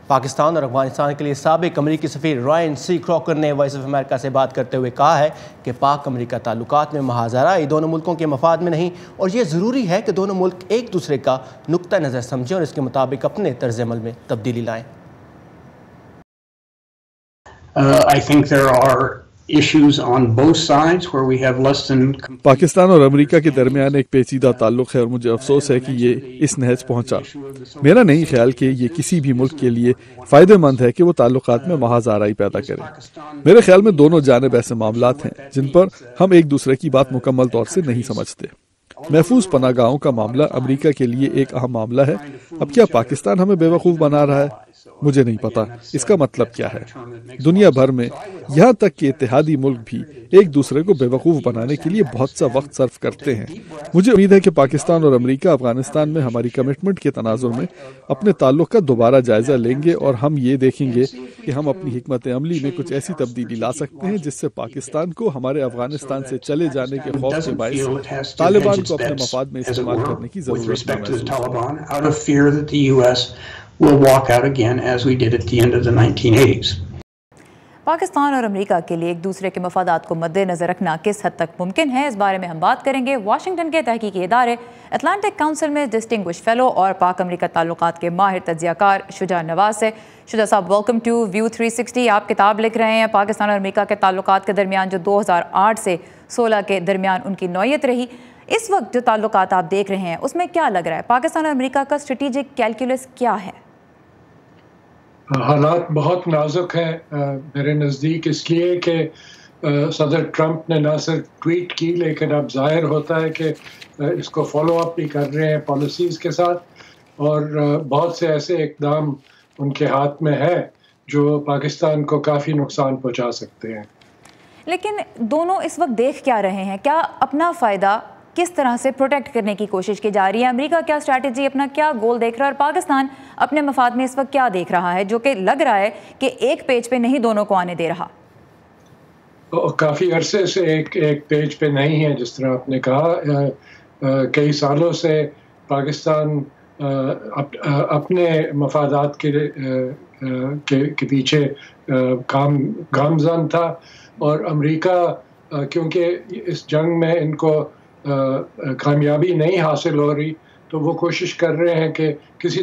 پاکستان اور افغانستان کے لیے سابق امریکی سفیر رائن سی کراکر نے وائس آف امریکہ سے بات کرتے ہوئے کہا ہے کہ پاک امریکہ تعلقات میں محاذ آرائی دونوں ملکوں کے مفاد میں نہیں، اور یہ ضروری ہے کہ دونوں ملک ایک دوسرے کا نقطہ نظر سمجھیں اور اس کے مطابق اپنے طرز عمل میں تبدیلی لائیں۔ I think there are issues on both sides where we have less than Pakistan اور امریکہ کے درمیان ایک پیچیدہ تعلق ہے اور مجھے افسوس ہے کہ یہ اس نہج پہنچا۔ میرا نہیں خیال کہ یہ کسی بھی ملک کے لیے فائدہ مند ہے کہ وہ تعلقات میں محاذ آرائی پیدا کرے۔ میرے خیال میں دونوں جانب ایسے معاملات ہیں جن پر ہم ایک دوسرے کی بات مکمل طور سے نہیں سمجھتے۔ محفوظ پناہ گاہوں کا معاملہ امریکہ کے لیے ایک اہم معاملہ ہے۔ اب کیا پاکستان ہمیں بے وقوف بنا رہا ہے؟ مجھے نہیں پتا اس کا مطلب کیا ہے۔ دنیا بھر میں یہاں تک کہ اتحادی ملک بھی ایک دوسرے کو بے وقوف بنانے کے لیے بہت سا وقت صرف کرتے ہیں۔ مجھے امید ہے کہ پاکستان اور امریکہ افغانستان میں ہماری کمٹمنٹ کے تناظر میں اپنے تعلق کا دوبارہ جائزہ لیں گے اور ہم یہ دیکھیں گے کہ ہم اپنی حکمت عملی میں کچھ ایسی تبدیلی لا سکتے ہیں جس سے پاکستان کو ہمارے افغانستان سے چلے جانے کے خوف کے باعث طالبان کو اپنے مفاد میں استعمال کرنے کی ضرورت will walk out again as we did at the end of the 1980s. Pakistan اور امریکہ کے لیے ایک دوسرے کے مفادات کو مد نظر رکھنا کس حد تک ممکن ہے، اس بارے میں ہم بات کریں گے واشنگٹن کے تحقیقی ادارے اٹلانٹک کونسل میں ڈسٹنگوش فیلو اور پاک امریکہ تعلقات کے ماہر تجزیہ کار شجاع نواز سے۔ شجاع صاحب، ویلکم ٹو ویو 360۔ آپ کتاب لکھ رہے ہیں پاکستان اور امریکہ کے تعلقات کے درمیان جو 2008 سے 16 کے درمیان ان کی نوعیت رہی۔ اس وقت جو تعلقات آپ دیکھ رہے ہیں اس میں کیا لگ رہا ہے پاکستان اور امریکہ کا اسٹریٹجک کیلکولس کیا ہے؟ حالات بہت نازک ہیں میرے نزدیک، اس لیے کہ صدر ٹرمپ نے نہ صرف ٹویٹ کی لیکن اب ظاہر ہوتا ہے کہ اس کو فالو اپ بھی کر رہے ہیں پالیسیز کے ساتھ، اور بہت سے ایسے اقدام ان کے ہاتھ میں ہے جو پاکستان کو کافی نقصان پہنچا سکتے ہیں۔ لیکن دونوں اس وقت دیکھ کیا رہے ہیں؟ کیا اپنا فائدہ کس طرح سے پروٹیکٹ کرنے کی کوشش کی جا رہی ہے؟ امریکہ کیا اسٹریٹجی، اپنا کیا گول دیکھ رہا ہے، اور پاکستان اپنے مفاد میں اس وقت کیا دیکھ رہا ہے جو کہ لگ رہا ہے کہ ایک پیج پہ نہیں دونوں کو آنے دے رہا؟ کافی عرصے سے ایک پیج پہ نہیں ہے، جس طرح آپ نے کہا کئی سالوں سے پاکستان اپنے مفادات کے پیچھے گامزن تھا، اور امریکہ کیونکہ اس جنگ میں ان کو کامیابی نہیں حاصل ہو رہی تو وہ کوشش کر رہے ہیں کہ کسی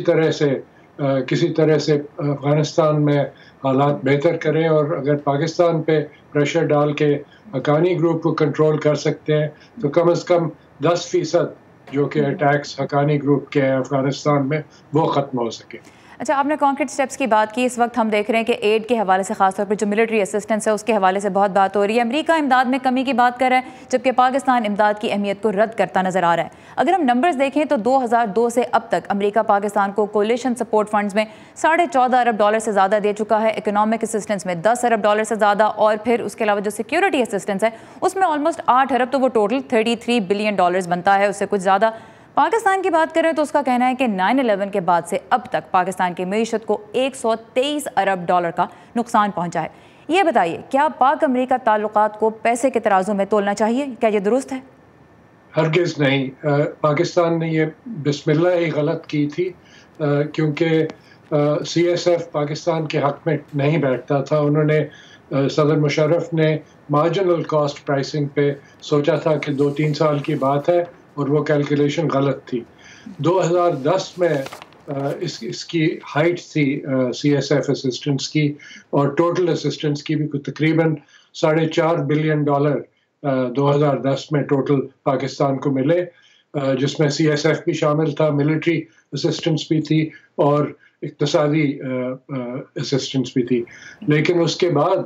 طرح سے افغانستان میں حالات بہتر کریں، اور اگر پاکستان پہ پریشر ڈال کے حقانی گروپ کو کنٹرول کر سکتے ہیں تو کم از کم 10% جو کہ اٹیکس حقانی گروپ کے ہیں افغانستان میں وہ ختم ہو سکے۔ اچھا، آپ نے کانکریٹ سٹیپس کی بات کی۔ اس وقت ہم دیکھ رہے ہیں کہ ایڈ کے حوالے سے خاص طور پر جو ملٹری اسسٹنس ہے اس کے حوالے سے بہت بات ہو رہی ہے۔ امریکہ امداد میں کمی کی بات کر رہا ہے جبکہ پاکستان امداد کی اہمیت کو رد کرتا نظر آ رہا ہے۔ اگر ہم نمبرز دیکھیں تو 2002 سے اب تک امریکہ پاکستان کو کولیشن سپورٹ فنڈز میں $14.5 ارب سے زیادہ دے چکا ہے، اکنامک اسسٹنس میں $10 ارب سے زیادہ، اور پھر اس کے علاوہ جو سیکیورٹی اسسٹنس ہے اس میں آلموسٹ 8 ارب، تو وہ ٹوٹل $33 بلین بنتا ہے، اس سے کچھ زیادہ۔ پاکستان کی بات کریں تو اس کا کہنا ہے کہ 9/11 کے بعد سے اب تک پاکستان کی معیشت کو $123 ارب کا نقصان پہنچا ہے۔ یہ بتائیے، کیا پاک امریکہ تعلقات کو پیسے کے ترازو میں تولنا چاہیے؟ کیا یہ درست ہے؟ ہرگز نہیں۔ پاکستان نے یہ بسم اللہ ہی غلط کی تھی، کیونکہ CSF پاکستان کے حق میں نہیں بیٹھتا تھا۔ انہوں نے صدر مشرف نے مارجنل کاسٹ پرائسنگ پہ سوچا تھا کہ 2-3 سال کی بات ہے، اور وہ کیلکولیشن غلط تھی۔ 2010 میں اس کی ہائٹ تھی CSF اسسٹنس کی، اور ٹوٹل اسسٹنس کی بھی تقریباً $4.5 بلین 2010 میں ٹوٹل پاکستان کو ملے، جس میں CSF بھی شامل تھا، ملٹری اسسٹنس بھی تھی اور اقتصادی اسسٹنس بھی تھی۔ لیکن اس کے بعد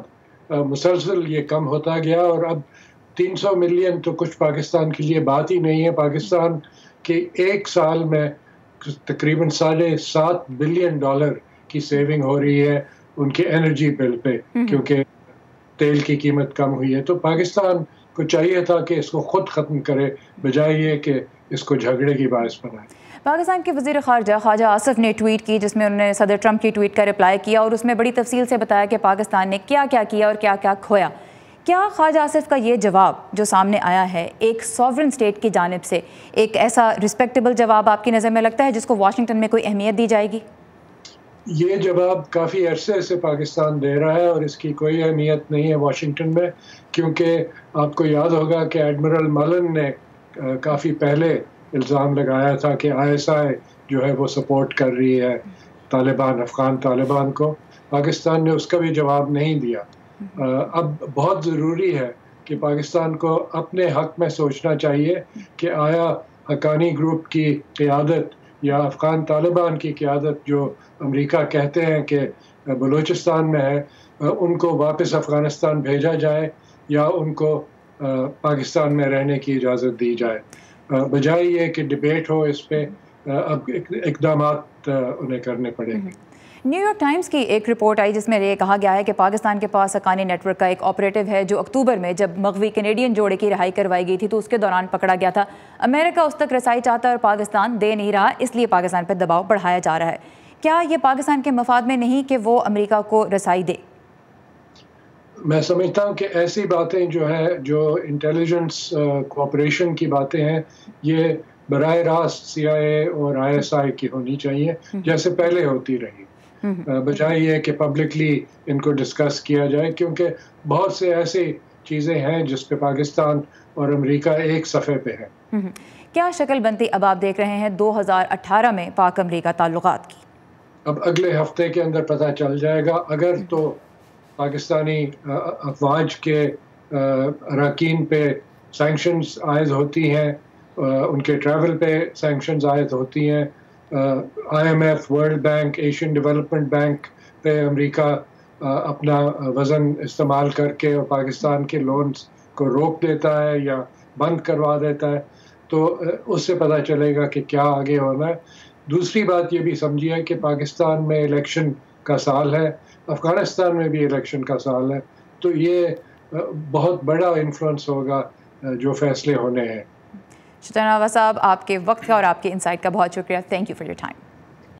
مسلسل یہ کم ہوتا گیا، اور اب 300 ملین تو کچھ پاکستان کے لیے بات ہی نہیں ہے۔ پاکستان کے ایک سال میں تقریباً $7.5 بلین کی سیونگ ہو رہی ہے ان کے انرجی بل پہ، کیونکہ تیل کی قیمت کم ہوئی ہے۔ تو پاکستان کو چاہیے تھا کہ اس کو خود ختم کرے، بجائے یہ کہ اس کو جھگڑے کی باعث بنائے۔ پاکستان کے وزیر خارجہ خواجہ آصف نے ٹویٹ کی جس میں انہوں نے صدر ٹرمپ کی ٹویٹ کا رپلائی کیا، اور اس میں بڑی تفصیل سے بتایا کہ پاکستان نے کیا کیا کیا اور کیا کیا کھویا۔ کیا خواجہ آصف کا یہ جواب جو سامنے آیا ہے ایک سوورن اسٹیٹ کی جانب سے ایک ایسا رسپیکٹیبل جواب آپ کی نظر میں لگتا ہے جس کو واشنگٹن میں کوئی اہمیت دی جائے گی؟ یہ جواب کافی عرصے سے پاکستان دے رہا ہے اور اس کی کوئی اہمیت نہیں ہے واشنگٹن میں، کیونکہ آپ کو یاد ہوگا کہ ایڈمرل ملن نے کافی پہلے الزام لگایا تھا کہ ISI جو ہے وہ سپورٹ کر رہی ہے طالبان، افغان طالبان کو. پاکستان نے اس کا بھی جواب نہیں دیا. اب بہت ضروری ہے کہ پاکستان کو اپنے حق میں سوچنا چاہیے کہ آیا حقانی گروپ کی قیادت یا افغان طالبان کی قیادت جو امریکہ کہتے ہیں کہ بلوچستان میں ہے، ان کو واپس افغانستان بھیجا جائے یا ان کو پاکستان میں رہنے کی اجازت دی جائے، بجائے یہ کہ ڈبیٹ ہو اس پہ. اب اقدامات انہیں کرنے پڑیں گے. نیو یارک ٹائمز کی ایک رپورٹ آئی جس میں یہ کہا گیا ہے کہ پاکستان کے پاس حقانی نیٹ ورک کا ایک آپریٹو ہے جو اکتوبر میں جب مغوی کینیڈین جوڑے کی رہائی کروائی گئی تھی تو اس کے دوران پکڑا گیا تھا. امریکہ اس تک رسائی چاہتا ہے اور پاکستان دے نہیں رہا، اس لیے پاکستان پہ دباؤ بڑھایا جا رہا ہے. کیا یہ پاکستان کے مفاد میں نہیں کہ وہ امریکہ کو رسائی دے؟ میں سمجھتا ہوں کہ ایسی باتیں جو انٹیلیجنس کوآپریشن کی باتیں ہیں، یہ براہ راست CIA اور ISI کی ہونی چاہیے جیسے پہلے ہوتی رہی، بجائے یہ کہ پبلکلی ان کو ڈسکس کیا جائے، کیونکہ بہت سے ایسی چیزیں ہیں جس پہ پاکستان اور امریکہ ایک صفحے پہ ہیں. کیا شکل بنتی اب آپ دیکھ رہے ہیں 2018 میں پاک امریکہ تعلقات کی؟ اب اگلے ہفتے کے اندر پتہ چل جائے گا. اگر تو پاکستانی افواج کے اراکین پہ سینکشنز عائد ہوتی ہیں، ان کے ٹریول پہ سینکشنز عائد ہوتی ہیں، IMF، world bank, Asian development bank پہ امریکہ اپنا وزن استعمال کر کے اور پاکستان کے لونز کو روک دیتا ہے یا بند کروا دیتا ہے، تو اس سے پتہ چلے گا کہ کیا آگے ہونا ہے. دوسری بات یہ بھی سمجھیے کہ پاکستان میں الیکشن کا سال ہے، افغانستان میں بھی الیکشن کا سال ہے، تو یہ بہت بڑا انفلوئنس ہوگا جو فیصلے ہونے ہیں. شجاع نواز صاحب، آپ کے وقت کا اور آپ کے انسائٹ کا بہت شکریہ. Thank you for your time.